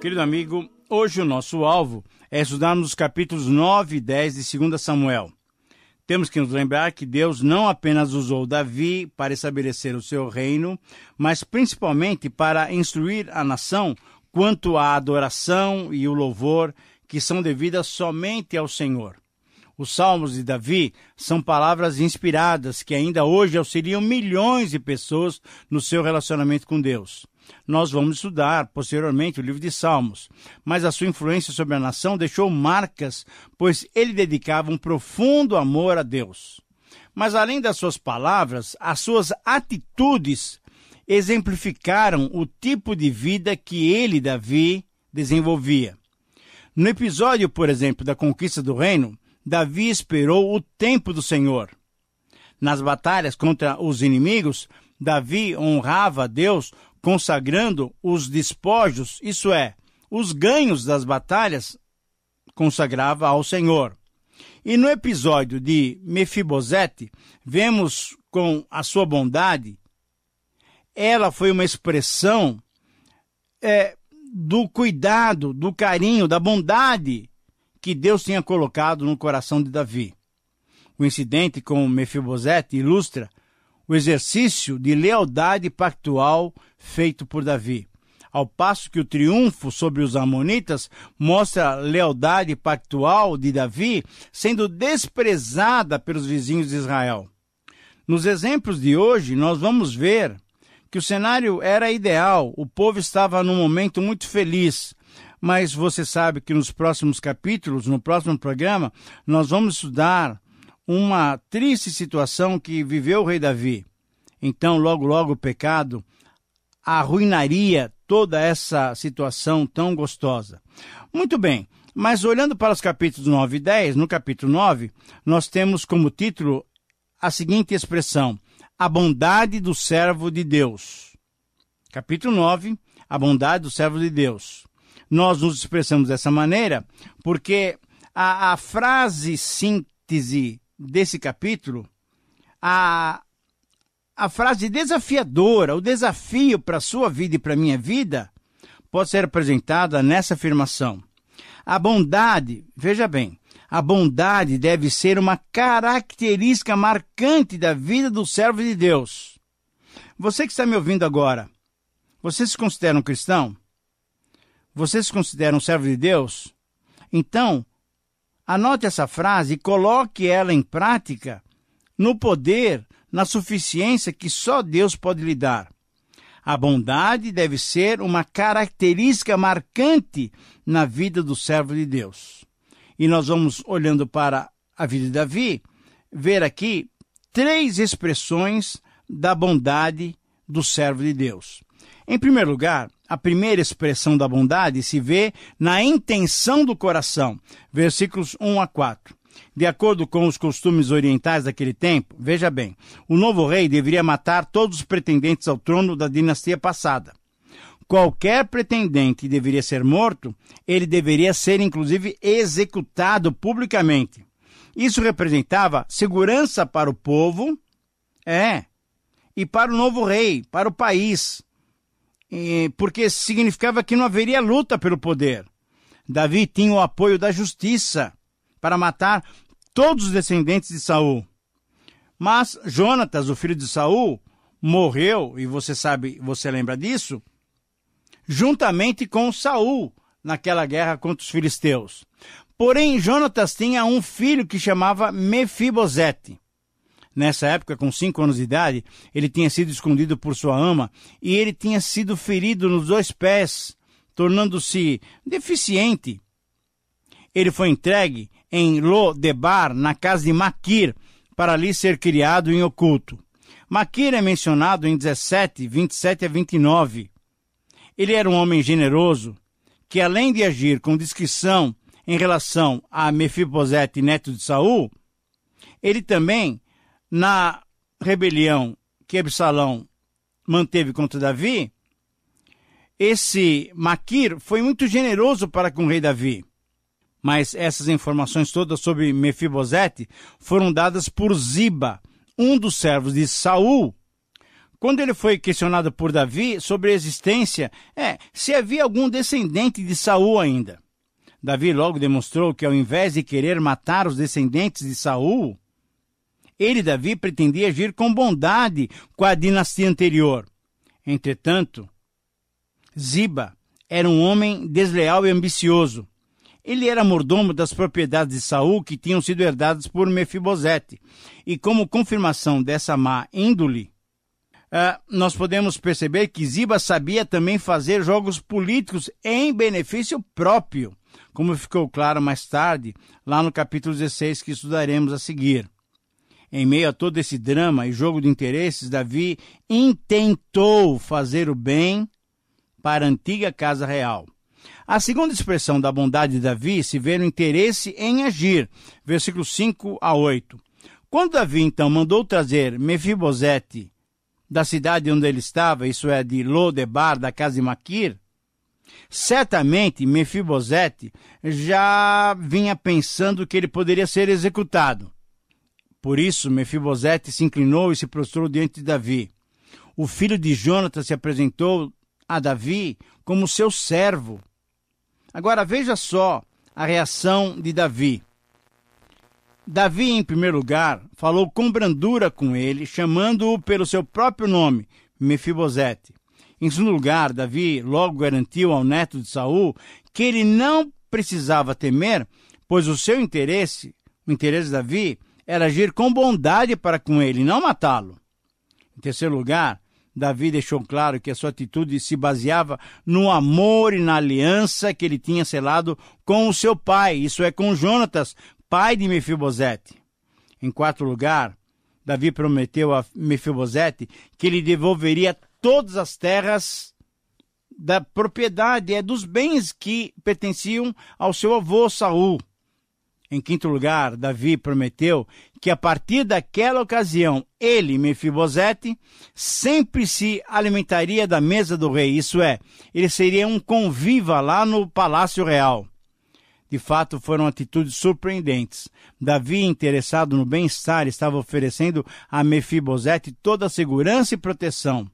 Querido amigo, hoje o nosso alvo é estudarmos os capítulos 9 e 10 de 2 Samuel. Temos que nos lembrar que Deus não apenas usou Davi para estabelecer o seu reino, mas principalmente para instruir a nação quanto à adoração e o louvor que são devidas somente ao Senhor. Os Salmos de Davi são palavras inspiradas que ainda hoje auxiliam milhões de pessoas no seu relacionamento com Deus. Nós vamos estudar posteriormente o livro de Salmos, mas a sua influência sobre a nação deixou marcas, pois ele dedicava um profundo amor a Deus. Mas além das suas palavras, as suas atitudes exemplificaram o tipo de vida que ele, Davi, desenvolvia. No episódio, por exemplo, da conquista do reino, Davi esperou o tempo do Senhor. Nas batalhas contra os inimigos, Davi honrava a Deus consagrando os despojos, isso é, os ganhos das batalhas, consagrava ao Senhor. E no episódio de Mefibosete, vemos com a sua bondade, ela foi uma expressão do cuidado, do carinho, da bondade que Deus tinha colocado no coração de Davi. O incidente com Mefibosete ilustra o exercício de lealdade pactual feito por Davi, ao passo que o triunfo sobre os amonitas mostra a lealdade pactual de Davi sendo desprezada pelos vizinhos de Israel. Nos exemplos de hoje, nós vamos ver que o cenário era ideal, o povo estava num momento muito feliz, mas você sabe que nos próximos capítulos, no próximo programa, nós vamos estudar uma triste situação que viveu o rei Davi. Então, logo o pecado arruinaria toda essa situação tão gostosa. Muito bem, mas olhando para os capítulos 9 e 10, no capítulo 9, nós temos como título a seguinte expressão: a bondade do servo de Deus. Capítulo 9, a bondade do servo de Deus. Nós nos expressamos dessa maneira porque a frase síntese desse capítulo, a frase desafiadora, o desafio para a sua vida e para a minha vida, pode ser apresentada nessa afirmação. A bondade, veja bem, a bondade deve ser uma característica marcante da vida do servo de Deus. Você que está me ouvindo agora, você se considera um cristão? Você se considera um servo de Deus? Então, anote essa frase e coloque ela em prática no poder, na suficiência que só Deus pode lhe dar. A bondade deve ser uma característica marcante na vida do servo de Deus. E nós vamos, olhando para a vida de Davi, ver aqui 3 expressões da bondade do servo de Deus. Em primeiro lugar, a primeira expressão da bondade se vê na intenção do coração, versículos 1 a 4. De acordo com os costumes orientais daquele tempo, veja bem, o novo rei deveria matar todos os pretendentes ao trono da dinastia passada. Qualquer pretendente deveria ser morto, ele deveria ser inclusive executado publicamente. Isso representava segurança para o povo, e para o novo rei, para o país, porque significava que não haveria luta pelo poder. Davi tinha o apoio da justiça para matar todos os descendentes de Saul. Mas Jonatas, o filho de Saul, morreu, e você lembra disso, juntamente com Saul, naquela guerra contra os filisteus. Porém, Jonatas tinha um filho que chamava Mefibosete. Nessa época, com 5 anos de idade, ele tinha sido escondido por sua ama e ele tinha sido ferido nos 2 pés, tornando-se deficiente. Ele foi entregue em Lo-debar, na casa de Maquir, para ali ser criado em oculto. Maquir é mencionado em 17, 27 a 29. Ele era um homem generoso, que além de agir com discrição em relação a Mefibosete, neto de Saul, ele também, na rebelião que Absalão manteve contra Davi, esse Maquir foi muito generoso para com o rei Davi. Mas essas informações todas sobre Mefibosete foram dadas por Ziba, um dos servos de Saul, Quando ele foi questionado por Davi sobre a existência, se havia algum descendente de Saul ainda. Davi logo demonstrou que, ao invés de querer matar os descendentes de Saul, ele, Davi, pretendia agir com bondade com a dinastia anterior. Entretanto, Ziba era um homem desleal e ambicioso. Ele era mordomo das propriedades de Saul que tinham sido herdadas por Mefibosete. E como confirmação dessa má índole, nós podemos perceber que Ziba sabia também fazer jogos políticos em benefício próprio, como ficou claro mais tarde, lá no capítulo 16, que estudaremos a seguir. Em meio a todo esse drama e jogo de interesses, Davi intentou fazer o bem para a antiga casa real. A segunda expressão da bondade de Davi se vê no interesse em agir, versículos 5 a 8. Quando Davi, então, mandou trazer Mefibosete da cidade onde ele estava, isso é, de Lodebar, da casa de Maquir, certamente Mefibosete já vinha pensando que ele poderia ser executado. Por isso, Mefibosete se inclinou e se prostrou diante de Davi. O filho de Jonatas se apresentou a Davi como seu servo. Agora, veja só a reação de Davi. Davi, em primeiro lugar, falou com brandura com ele, chamando-o pelo seu próprio nome, Mefibosete. Em segundo lugar, Davi logo garantiu ao neto de Saul que ele não precisava temer, pois o seu interesse, o interesse de Davi, era agir com bondade para com ele, não matá-lo. Em terceiro lugar, Davi deixou claro que a sua atitude se baseava no amor e na aliança que ele tinha selado com o seu pai, isso é, com Jonatas, pai de Mefibosete. Em quarto lugar, Davi prometeu a Mefibosete que ele devolveria todas as terras da propriedade, dos bens que pertenciam ao seu avô Saul. Em quinto lugar, Davi prometeu que a partir daquela ocasião, ele, Mefibosete, sempre se alimentaria da mesa do rei, isso é, ele seria um conviva lá no palácio real. De fato, foram atitudes surpreendentes. Davi, interessado no bem-estar, estava oferecendo a Mefibosete toda a segurança e proteção.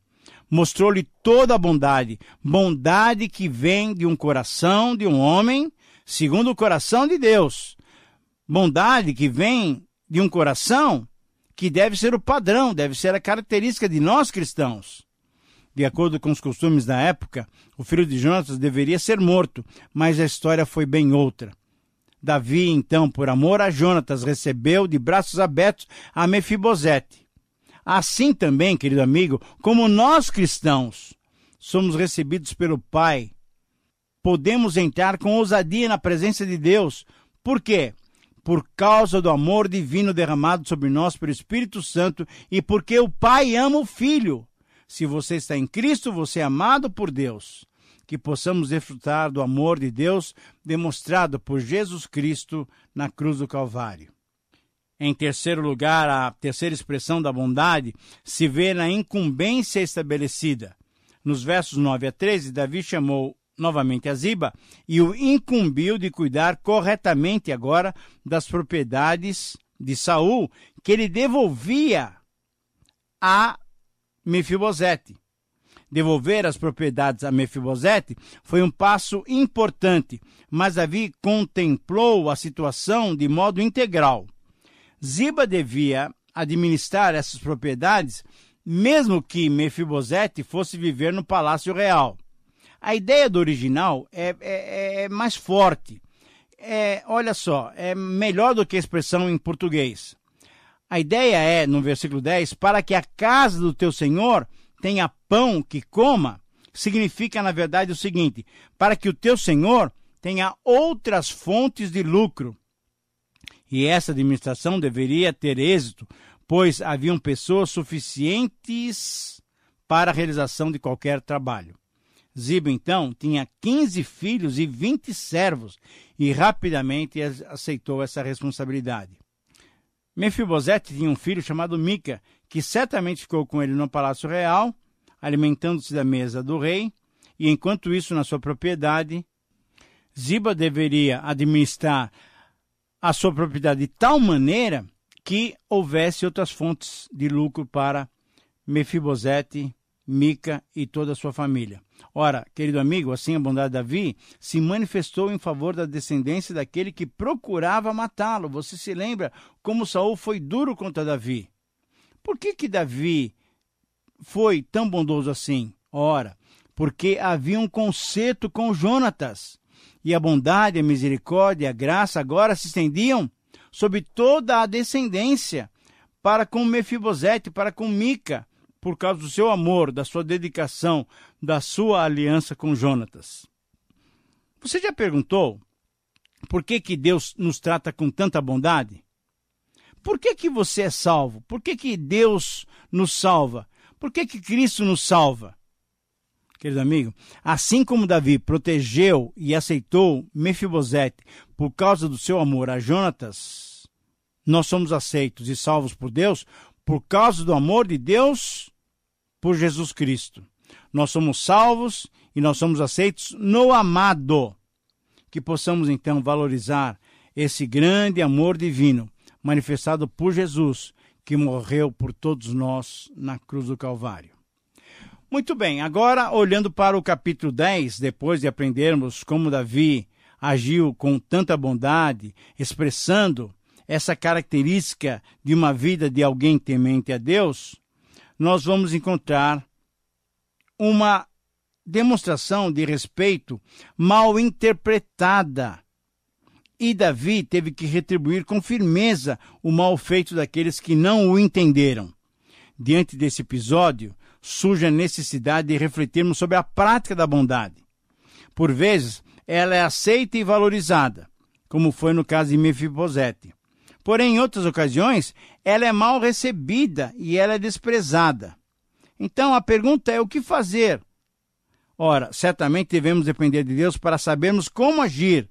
Mostrou-lhe toda a bondade, bondade que vem de um coração de um homem, segundo o coração de Deus. Bondade que vem de um coração que deve ser o padrão, deve ser a característica de nós cristãos. De acordo com os costumes da época, o filho de Jonatas deveria ser morto, mas a história foi bem outra. Davi, então, por amor a Jonatas, recebeu de braços abertos a Mefibosete. Assim também, querido amigo, como nós cristãos somos recebidos pelo Pai, podemos entrar com ousadia na presença de Deus. Por quê? Por causa do amor divino derramado sobre nós pelo Espírito Santo e porque o Pai ama o Filho. Se você está em Cristo, você é amado por Deus. Que possamos desfrutar do amor de Deus demonstrado por Jesus Cristo na cruz do Calvário. Em terceiro lugar, a terceira expressão da bondade se vê na incumbência estabelecida. Nos versos 9 a 13, Davi chamou novamente a Ziba e o incumbiu de cuidar corretamente agora das propriedades de Saul, que ele devolvia a Mefibosete. Devolver as propriedades a Mefibosete foi um passo importante, mas Davi contemplou a situação de modo integral. Ziba devia administrar essas propriedades, mesmo que Mefibosete fosse viver no palácio real. A ideia do original é mais forte. Olha só, é melhor do que a expressão em português. A ideia é, no versículo 10, para que a casa do teu Senhor tenha pão que coma, significa, na verdade, o seguinte: para que o teu Senhor tenha outras fontes de lucro. E essa administração deveria ter êxito, pois haviam pessoas suficientes para a realização de qualquer trabalho. Ziba, então, tinha 15 filhos e 20 servos e rapidamente aceitou essa responsabilidade. Mefibosete tinha um filho chamado Mica, que certamente ficou com ele no palácio real, alimentando-se da mesa do rei, e enquanto isso, na sua propriedade, Ziba deveria administrar a sua propriedade de tal maneira que houvesse outras fontes de lucro para Mefibosete, Mica e toda a sua família. Ora, querido amigo, assim a bondade de Davi se manifestou em favor da descendência daquele que procurava matá-lo. Você se lembra como Saul foi duro contra Davi? Por que Davi foi tão bondoso assim? Ora, porque havia um conserto com Jonatas, e a bondade, a misericórdia e a graça agora se estendiam sobre toda a descendência para com Mefibosete, para com Mica, por causa do seu amor, da sua dedicação, da sua aliança com Jonatas. Você já perguntou por que Deus nos trata com tanta bondade? Por que você é salvo? Por que Deus nos salva? Por que Cristo nos salva? Querido amigo, assim como Davi protegeu e aceitou Mefibosete por causa do seu amor a Jonatas, nós somos aceitos e salvos por Deus por causa do amor de Deus por Jesus Cristo. Nós somos salvos e nós somos aceitos no amado. Que possamos então valorizar esse grande amor divino manifestado por Jesus, que morreu por todos nós na cruz do Calvário. Muito bem, agora olhando para o capítulo 10, depois de aprendermos como Davi agiu com tanta bondade, expressando essa característica de uma vida de alguém temente a Deus, nós vamos encontrar uma demonstração de respeito mal interpretada. E Davi teve que retribuir com firmeza o mal feito daqueles que não o entenderam. Diante desse episódio, surge a necessidade de refletirmos sobre a prática da bondade. Por vezes, ela é aceita e valorizada, como foi no caso de Mefibosete. Porém, em outras ocasiões, ela é mal recebida e ela é desprezada. Então, a pergunta é: o que fazer? Ora, certamente devemos depender de Deus para sabermos como agir,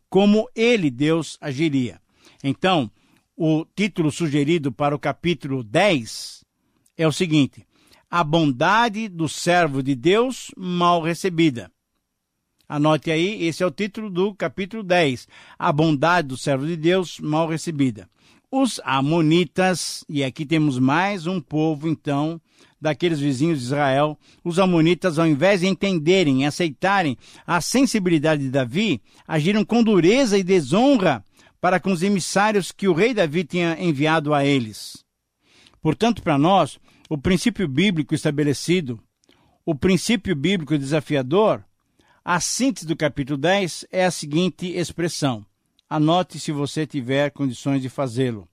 como Ele, Deus, agiria. Então, o título sugerido para o capítulo 10 é o seguinte: a bondade do servo de Deus mal recebida. Anote aí, esse é o título do capítulo 10. A bondade do servo de Deus mal recebida. Os amonitas, e aqui temos mais um povo, então, daqueles vizinhos de Israel. Os amonitas, ao invés de entenderem e aceitarem a sensibilidade de Davi, agiram com dureza e desonra para com os emissários que o rei Davi tinha enviado a eles. Portanto, para nós, o princípio bíblico estabelecido, o princípio bíblico desafiador, a síntese do capítulo 10 é a seguinte expressão. Anote se você tiver condições de fazê-lo.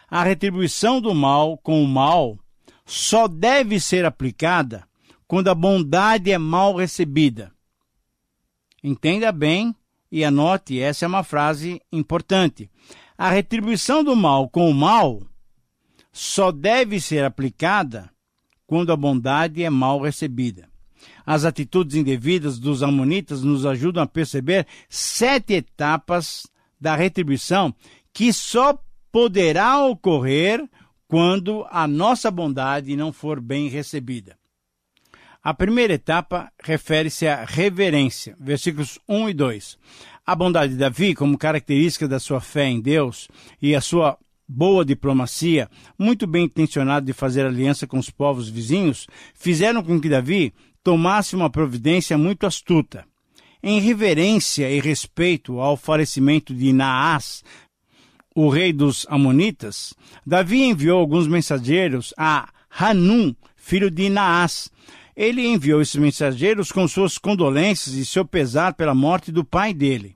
A retribuição do mal com o mal só deve ser aplicada quando a bondade é mal recebida. Entenda bem e anote, essa é uma frase importante. A retribuição do mal com o mal só deve ser aplicada quando a bondade é mal recebida. As atitudes indevidas dos amonitas nos ajudam a perceber 7 etapas da retribuição que só poderá ocorrer quando a nossa bondade não for bem recebida. A primeira etapa refere-se à reverência, versículos 1 e 2. A bondade de Davi, como característica da sua fé em Deus e a sua boa diplomacia, muito bem intencionado de fazer aliança com os povos vizinhos, fizeram com que Davi tomasse uma providência muito astuta. Em reverência e respeito ao falecimento de Naás, o rei dos Amonitas, Davi enviou alguns mensageiros a Hanum, filho de Naás. Ele enviou esses mensageiros com suas condolências e seu pesar pela morte do pai dele.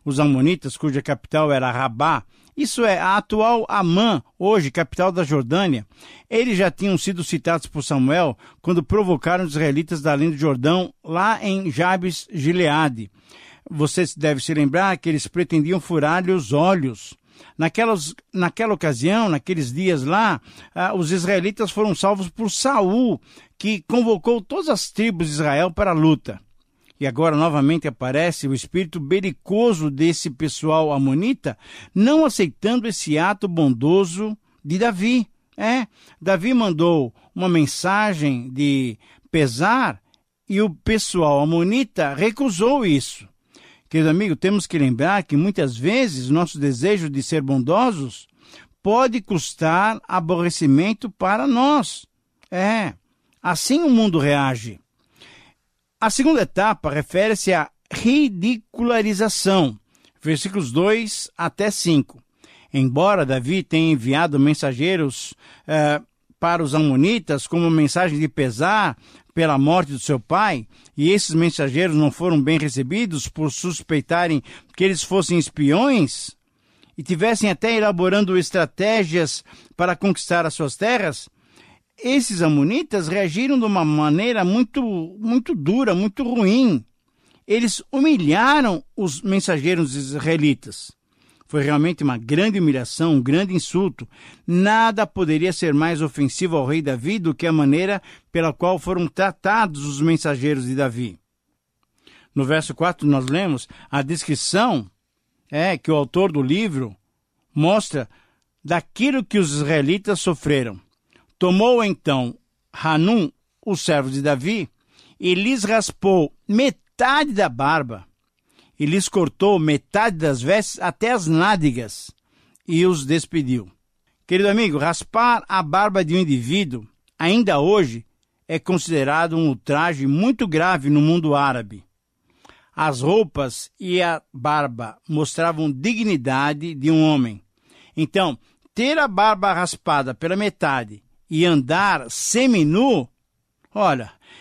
Os Amonitas, cuja capital era Rabá, isso é, a atual Amã, hoje capital da Jordânia, eles já tinham sido citados por Samuel quando provocaram os israelitas da além do Jordão, lá em Jabes Gileade. Você deve se lembrar que eles pretendiam furar-lhe os olhos. Naquela ocasião, naqueles dias lá, os israelitas foram salvos por Saul, que convocou todas as tribos de Israel para a luta. E agora novamente aparece o espírito belicoso desse pessoal amonita, não aceitando esse ato bondoso de Davi. Davi mandou uma mensagem de pesar e o pessoal amonita recusou isso. Querido amigo, temos que lembrar que muitas vezes nosso desejo de ser bondosos pode custar aborrecimento para nós. Assim o mundo reage. A segunda etapa refere-se à ridicularização, versículos 2 até 5. Embora Davi tenha enviado mensageiros para os amonitas como mensagem de pesar pela morte do seu pai, e esses mensageiros não foram bem recebidos por suspeitarem que eles fossem espiões e tivessem até elaborando estratégias para conquistar as suas terras, esses amonitas reagiram de uma maneira muito dura, muito ruim. Eles humilharam os mensageiros israelitas. Foi realmente uma grande humilhação, um grande insulto. Nada poderia ser mais ofensivo ao rei Davi do que a maneira pela qual foram tratados os mensageiros de Davi. No verso 4 nós lemos a descrição que o autor do livro mostra daquilo que os israelitas sofreram. Tomou então Hanum, o servo de Davi, e lhes raspou metade da barba, e lhes cortou metade das vestes até as nádegas, e os despediu. Querido amigo, raspar a barba de um indivíduo, ainda hoje, é considerado um ultraje muito grave no mundo árabe. As roupas e a barba mostravam dignidade de um homem. Então, ter a barba raspada pela metade e andar seminu,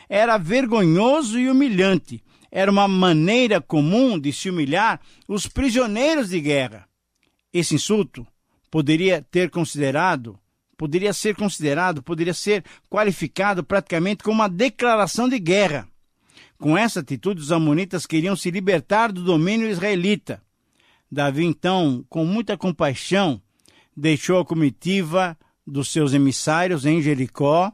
era vergonhoso e humilhante. Era uma maneira comum de se humilhar os prisioneiros de guerra. Esse insulto poderia ser qualificado praticamente como uma declaração de guerra. Com essa atitude, os amonitas queriam se libertar do domínio israelita. Davi, então, com muita compaixão, deixou a comitiva dos seus emissários em Jericó,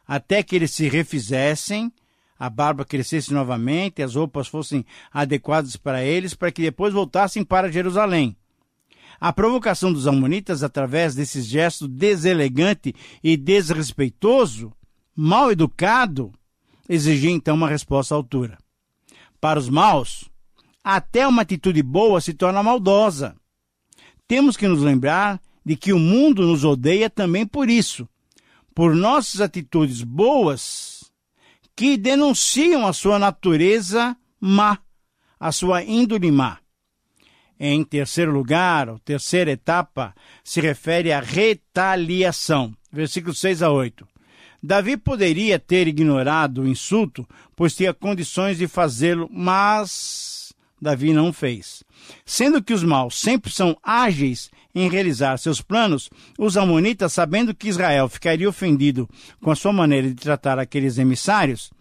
até que eles se refizessem, a barba crescesse novamente, as roupas fossem adequadas para eles, para que depois voltassem para Jerusalém. A provocação dos amonitas, através desse gesto deselegante e desrespeitoso, mal educado, exigia então uma resposta à altura. Para os maus, até uma atitude boa se torna maldosa. Temos que nos lembrar de que o mundo nos odeia também por isso, por nossas atitudes boas que denunciam a sua natureza má, a sua índole má. Em terceiro lugar, a terceira etapa se refere à retaliação, versículos 6 a 8. Davi poderia ter ignorado o insulto, pois tinha condições de fazê-lo, mas Davi não fez. Sendo que os maus sempre são ágeis em realizar seus planos, os amonitas, sabendo que Israel ficaria ofendido com a sua maneira de tratar aqueles emissários,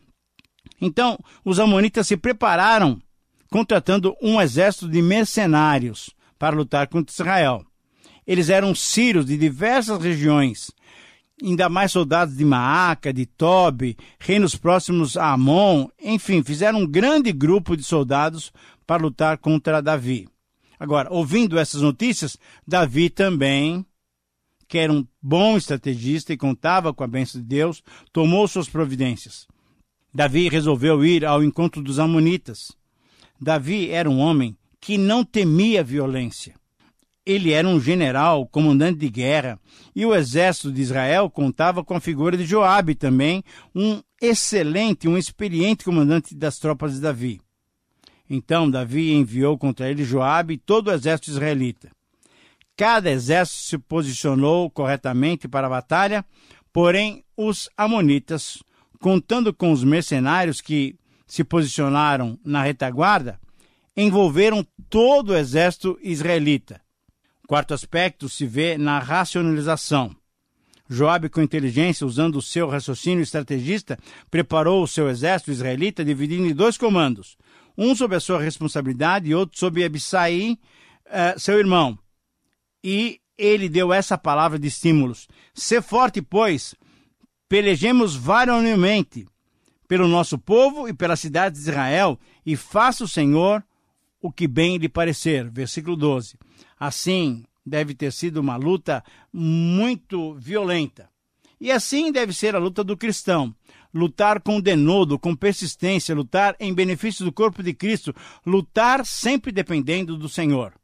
então os amonitas se prepararam, contratando um exército de mercenários para lutar contra Israel. Eles eram sírios de diversas regiões, ainda mais soldados de Maaca, de Tobi, reinos próximos a Amon, enfim, fizeram um grande grupo de soldados para lutar contra Davi. Agora, ouvindo essas notícias, Davi também, que era um bom estrategista e contava com a bênção de Deus, tomou suas providências. Davi resolveu ir ao encontro dos amonitas. Davi era um homem que não temia violência. Ele era um general, comandante de guerra, e o exército de Israel contava com a figura de Joabe também, um experiente comandante das tropas de Davi. Então Davi enviou contra ele Joabe e todo o exército israelita. Cada exército se posicionou corretamente para a batalha, porém os amonitas, contando com os mercenários que se posicionaram na retaguarda, envolveram todo o exército israelita. O quarto aspecto se vê na racionalização. Joabe, com inteligência, usando o seu raciocínio estrategista, preparou o seu exército israelita, dividindo em 2 comandos, um sob a sua responsabilidade e outro sob Abissai, seu irmão. E ele deu essa palavra de estímulos: "Sê forte, pois, pelejemos varonilmente pelo nosso povo e pela cidade de Israel, e faça o Senhor o que bem lhe parecer." Versículo 12. Assim, deve ter sido uma luta muito violenta. E assim deve ser a luta do cristão. Lutar com denodo, com persistência, lutar em benefício do corpo de Cristo, lutar sempre dependendo do Senhor.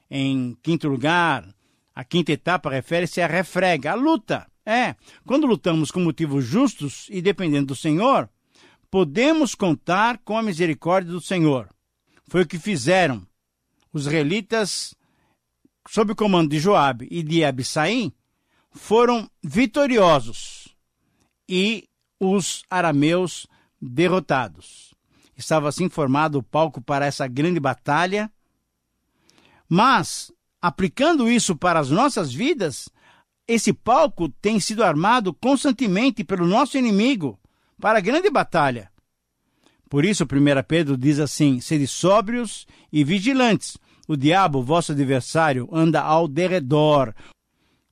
Em quinto lugar, a quinta etapa refere-se à refrega, a luta Quando lutamos com motivos justos e dependendo do Senhor, podemos contar com a misericórdia do Senhor. Foi o que fizeram os israelitas, sob o comando de Joabe e de Abisai, foram vitoriosos e os arameus derrotados. Estava assim formado o palco para essa grande batalha, mas, aplicando isso para as nossas vidas, esse palco tem sido armado constantemente pelo nosso inimigo para a grande batalha. Por isso, 1 Pedro diz assim: sede sóbrios e vigilantes. O diabo, vosso adversário, anda ao derredor,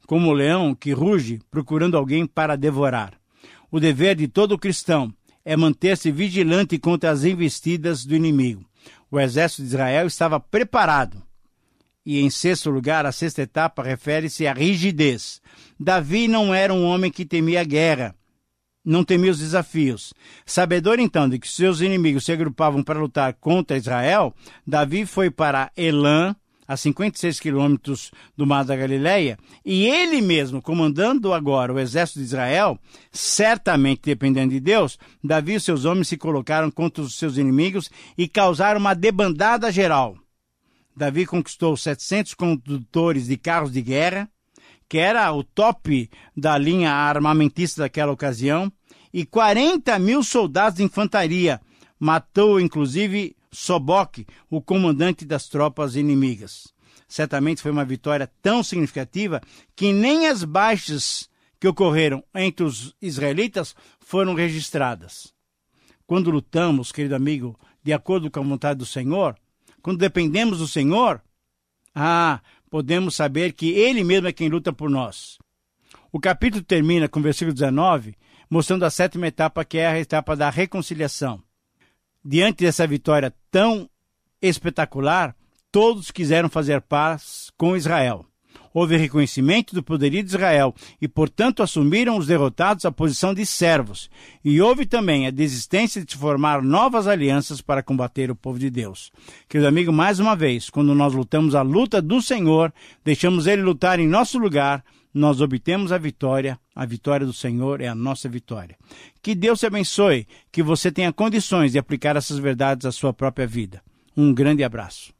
como o leão que ruge, procurando alguém para devorar. O dever de todo cristão é manter-se vigilante contra as investidas do inimigo. O exército de Israel estava preparado. E, em sexto lugar, a sexta etapa refere-se à rigidez. Davi não era um homem que temia a guerra, não temia os desafios. Sabedor, então, de que seus inimigos se agrupavam para lutar contra Israel, Davi foi para Elã, a 56 quilômetros do Mar da Galileia, e ele mesmo, comandando agora o exército de Israel, certamente dependendo de Deus, Davi e seus homens se colocaram contra os seus inimigos e causaram uma debandada geral. Davi conquistou 700 condutores de carros de guerra, que era o top da linha armamentista daquela ocasião, e 40 mil soldados de infantaria. Matou, inclusive, Soboque, o comandante das tropas inimigas. Certamente foi uma vitória tão significativa que nem as baixas que ocorreram entre os israelitas foram registradas. Quando lutamos, querido amigo, de acordo com a vontade do Senhor, quando dependemos do Senhor, podemos saber que Ele mesmo é quem luta por nós. O capítulo termina com o versículo 19, mostrando a sétima etapa, que é a etapa da reconciliação. Diante dessa vitória tão espetacular, todos quiseram fazer paz com Israel. Houve reconhecimento do poderio de Israel e, portanto, assumiram os derrotados a posição de servos. E houve também a desistência de formar novas alianças para combater o povo de Deus. Querido amigo, mais uma vez, quando nós lutamos a luta do Senhor, deixamos Ele lutar em nosso lugar, nós obtemos a vitória do Senhor é a nossa vitória. Que Deus te abençoe, que você tenha condições de aplicar essas verdades à sua própria vida. Um grande abraço.